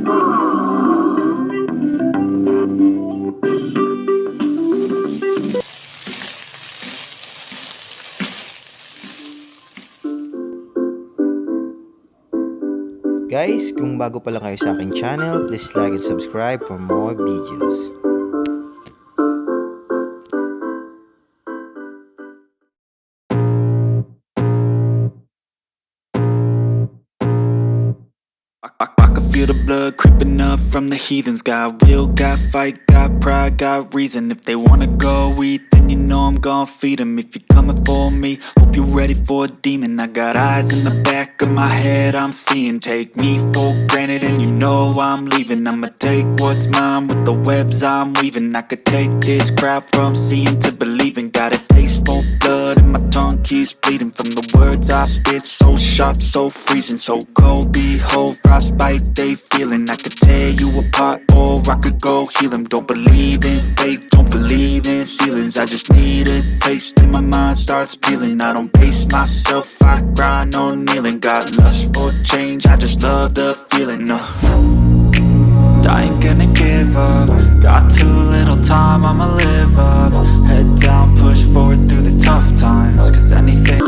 Guys, kung bago pa lang kayo sa aking channel, please like and subscribe for more videos. I can feel the blood creeping up from the heathens. Got will, got fight, got pride, got reason. If they wanna go eat, then you know I'm gon' feed them. If you're coming for me, hope you're ready for a demon. I got eyes in the back of my head, I'm seeing. Take me for granted and you know I'm leaving. I'ma take what's mine with the webs I'm weaving. I could take this crowd from seeing to believing. Got a taste for blood and my tongue keeps bleeding from the words I spit. So sharp, so freezing, so cold. Behold, frostbite they feeling. I could tear you apart or I could go heal them. Don't believe in fate, don't believe in ceilings. I just need a taste and my mind starts peeling. I don't pace myself, I grind on kneeling. Got lust for change, I just love the feeling. I ain't gonna give up. Got too little time, I'ma live up. Head down, push forward through the tough times. Cause anything